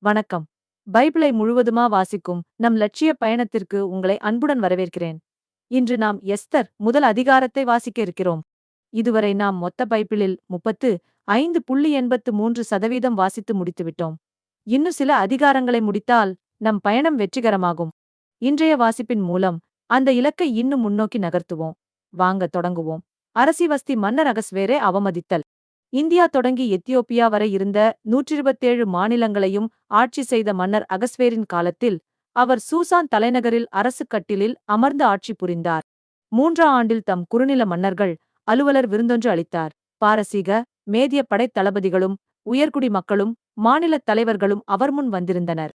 வணக்கம். பைபிளை முழுவதுமா வாசிக்கும் நம் லட்சிய பயணத்திற்கு உங்களை அன்புடன் வரவேற்கிறேன். இன்று நாம் எஸ்தர் முதல் அதிகாரத்தை வாசிக்க இருக்கிறோம். இதுவரை நாம் மொத்த பைபிளில் 35.83% வாசித்து முடித்துவிட்டோம். இன்னும் சில அதிகாரங்களை முடித்தால் நம் பயணம் வெற்றிகரமாகும். இன்றைய வாசிப்பின் மூலம் அந்த இலக்கை இன்னும் முன்னோக்கி நகர்த்துவோம். வாங்க தொடங்குவோம். அரசிவஸ்தி மன்னர் அகஸ்வேரை அவமதித்தல். இந்தியா தொடங்கி எத்தியோப்பியா வரை இருந்த 127 மாநிலங்களையும் ஆட்சி செய்த மன்னர் அகஸ்வேரின் காலத்தில் அவர் சூசான் தலைநகரில் அரசு கட்டிலில் அமர்ந்து ஆட்சி புரிந்தார். 3ஆம் ஆண்டில் தம் குறுநில மன்னர்கள் அலுவலர் விருந்தொன்று அளித்தார். பாரசீக, மேதிய படைத் தளபதிகளும் உயர்குடி மக்களும் மாநிலத் தலைவர்களும் அவர் முன் வந்திருந்தனர்.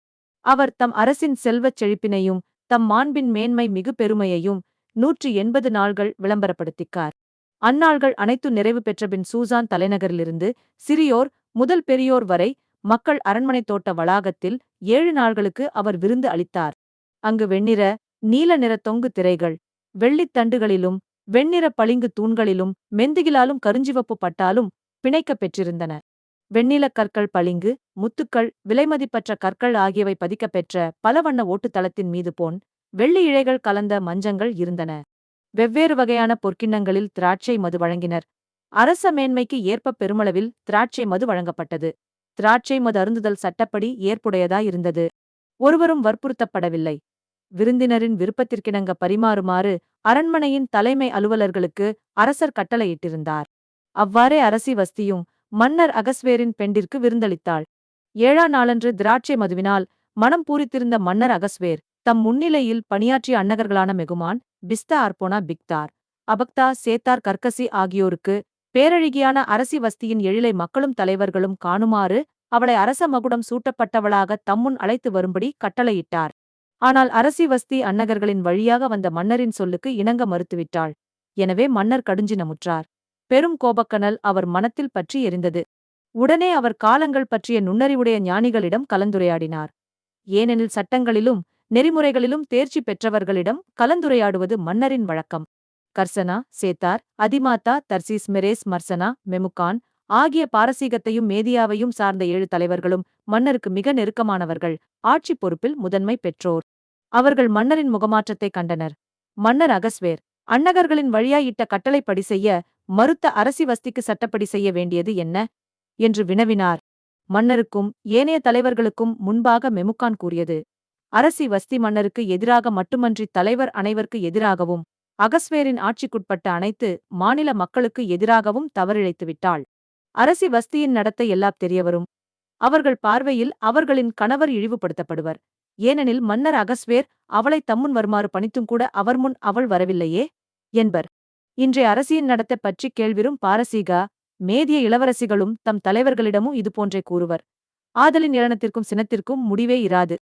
அவர் தம் அரசின் செல்வச் செழிப்பினையும் தம் மாண்பின் மேன்மை மிகு பெருமையையும் 180 நாள்கள் விளம்பரப்படுத்திக்கார். அந்நாள்கள் அனைத்து நிறைவு பெற்றபின் சூசான் தலைநகரிலிருந்து சிறியோர் முதல் பெரியோர் வரை மக்கள் அரண்மனை தோட்ட வளாகத்தில் 7 நாள்களுக்கு அவர் விருந்து அளித்தார். அங்கு வெண்ணிற நீல நிற தொங்கு திரைகள் வெள்ளித் தண்டுகளிலும் வெண்ணிற பளிங்கு தூண்களிலும் மெந்துகிலாலும் கருஞ்சிவப்பு பட்டாலும் பிணைக்கப் பெற்றிருந்தன. வெண்ணிலக் கற்கள், பளிங்கு, முத்துக்கள், விலைமதிப்பற்ற கற்கள் ஆகியவை பதிக்கப் பெற்ற பலவண்ண ஓட்டுத்தளத்தின் மீது பொன், வெள்ளி இழைகள் கலந்த மஞ்சங்கள் இருந்தன. வெவ்வேறு வகையான பொற்கிண்ணங்களில் திராட்சை மது வழங்கினர். அரச மேன்மைக்கு ஏற்ப பெருமளவில் திராட்சை மது வழங்கப்பட்டது. திராட்சை மது அருந்துதல் சட்டப்படி ஏற்புடையதாயிருந்தது. ஒருவரும் வற்புறுத்தப்படவில்லை. விருந்தினரின் விருப்பத்திற்கிணங்க பரிமாறுமாறு அரண்மனையின் தலைமை அலுவலர்களுக்கு அரசர் கட்டளையிட்டிருந்தார். அவ்வாறே அரசி வஸ்தியும் மன்னர் அகஸ்வேரின் பெண்டிற்கு விருந்தளித்தாள். 7ஆம் நாளன்று திராட்சை மதுவினால் மனம் பூரித்திருந்த மன்னர் அகஸ்வேர் தம் முன்னிலையில் பணியாற்றிய அன்னகர்களான மெகுமான், பிஸ்தா, அர்போனா, பிக்தார், அபக்தா, சேத்தார், கர்கசி ஆகியோருக்கு பேரழகியான அரசி வஸ்தியின் எழிலை மக்களும் தலைவர்களும் காணுமாறு அவளை அரச மகுடம் சூட்டப்பட்டவளாக தம்முன் அழைத்து வரும்படி கட்டளையிட்டார். ஆனால் அரசி வஸ்தி அன்னகர்களின் வழியாக வந்த மன்னரின் சொல்லுக்கு இணங்க மறுத்துவிட்டாள். எனவே மன்னர் கடுஞ்சினமுற்றார். பெரும் கோபக்கனல் அவர் மனத்தில் பற்றி எரிந்தது. உடனே அவர் காலங்கள் பற்றிய நுண்ணறிவுடைய ஞானிகளிடம் கலந்துரையாடினார். ஏனெனில் சட்டங்களிலும் நெறிமுறைகளிலும் தேர்ச்சி பெற்றவர்களிடம் கலந்துரையாடுவது மன்னரின் வழக்கம். கர்சனா, சேத்தார், அதிமாத்தா, தர்சீஸ், மெரேஸ், மர்சனா, மெமுகான் ஆகிய பாரசீகத்தையும் மேதியாவையும் சார்ந்த 7 தலைவர்களும் மன்னருக்கு மிக நெருக்கமானவர்கள், ஆட்சிப் பொறுப்பில் முதன்மை பெற்றோர். அவர்கள் மன்னரின் முகமாற்றத்தை கண்டனர். மன்னர் அகஸ்வேர் அன்னகர்களின் வழியாயிட்ட கட்டளைப்படி செய்ய மறுத்த அரசி வஸ்திக்கு சட்டப்படி செய்ய வேண்டியது என்ன என்று வினவினார். மன்னருக்கும் ஏனைய தலைவர்களுக்கும் முன்பாக மெமுகான் கூறியது: அரசி வஸ்தி மன்னருக்கு எதிராக மட்டுமன்றி தலைவர் அனைவருக்கு எதிராகவும் அகஸ்வேரின் ஆட்சிக்குட்பட்ட அனைத்து மாநில மக்களுக்கு எதிராகவும் தவறிழைத்துவிட்டாள். அரசி வஸ்தியின் நடத்தை எல்லாம் தெரியவரும். அவர்கள் பார்வையில் அவர்களின் கணவர் இழிவுபடுத்தப்படுவர். ஏனெனில் மன்னர் அகஸ்வேர் அவளை தம்முன் வருமாறு பணித்துங்கூட அவர் முன் அவள் வரவில்லையே என்பர். இன்றைய அரசியின் நடத்தை பற்றி கேள்விரும் பாரசீகா, மேதிய இளவரசிகளும் தம் தலைவர்களிடமும் இதுபோன்றே கூறுவர். ஆதலின் ஏளனத்திற்கும் சினத்திற்கும் முடிவே இராது.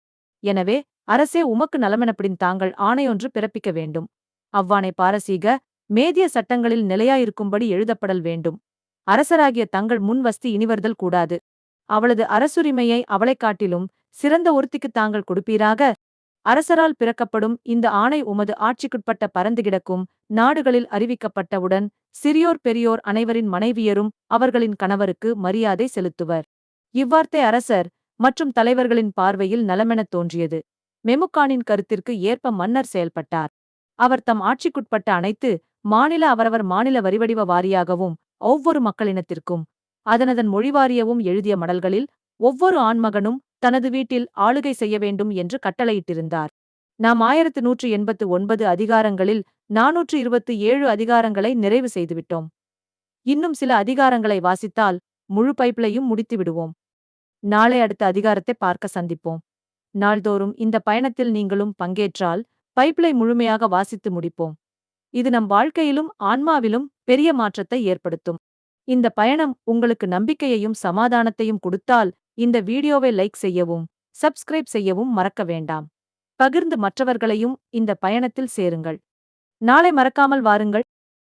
எனவே அரசே உமக்கு நலமெனப்படின் தாங்கள் ஆணையொன்று பிறப்பிக்க வேண்டும். அவ்வாணை பாரசீக, மேதிய சட்டங்களில் நிலையாயிருக்கும்படி எழுதப்படல் வேண்டும். அரசராகிய தங்கள் முன் வஸ்தி இனிவருதல் கூடாது. அவளது அரசுரிமையை அவளைக் காட்டிலும் சிறந்த ஒருத்திக்குத் தாங்கள் கொடுப்பீராக. அரசரால் பிறக்கப்படும் இந்த ஆணை உமது ஆட்சிக்குட்பட்ட பரந்து கிடக்கும் நாடுகளில் அறிவிக்கப்பட்டவுடன் சிறியோர் பெரியோர் அனைவரின் மனைவியரும் அவர்களின் கணவருக்கு மரியாதை செலுத்துவர். இவ்வார்த்தை அரசர் மற்றும் தலைவர்களின் பார்வையில் நலமெனத் தோன்றியது. மெமுகானின் கருத்திற்கு ஏற்ப மன்னர் செயல்பட்டார். அவர் தம் ஆட்சிக்குட்பட்ட அனைத்து மாநில அவரவர் மாநில வரிவடிவ வாரியாகவும் ஒவ்வொரு மக்களினத்திற்கும் அதனதன் மொழிவாரியவும் எழுதிய மடல்களில் ஒவ்வொரு ஆண்மகனும் தனது வீட்டில் ஆளுகை செய்ய வேண்டும் என்று கட்டளையிட்டிருந்தார். நாம் 1189 அதிகாரங்களில் 427 அதிகாரங்களை நிறைவு செய்துவிட்டோம். இன்னும் சில அதிகாரங்களை வாசித்தால் முழு பைபிளையும் முடித்து விடுவோம். நாளை அடுத்த அதிகாரத்தை பார்க்க சந்திப்போம். நாள்தோறும் இந்த பயணத்தில் நீங்களும் பங்கேற்றால் பைபிளை முழுமையாக வாசித்து முடிப்போம். இது நம் வாழ்க்கையிலும் ஆன்மாவிலும் பெரிய மாற்றத்தை ஏற்படுத்தும். இந்த பயணம் உங்களுக்கு நம்பிக்கையையும் சமாதானத்தையும் கொடுத்தால் இந்த வீடியோவை லைக் செய்யவும் சப்ஸ்கிரைப் செய்யவும் மறக்க வேண்டாம். பகிர்ந்து மற்றவர்களையும் இந்த பயணத்தில் சேருங்கள். நாளை மறக்காமல் வாருங்கள்.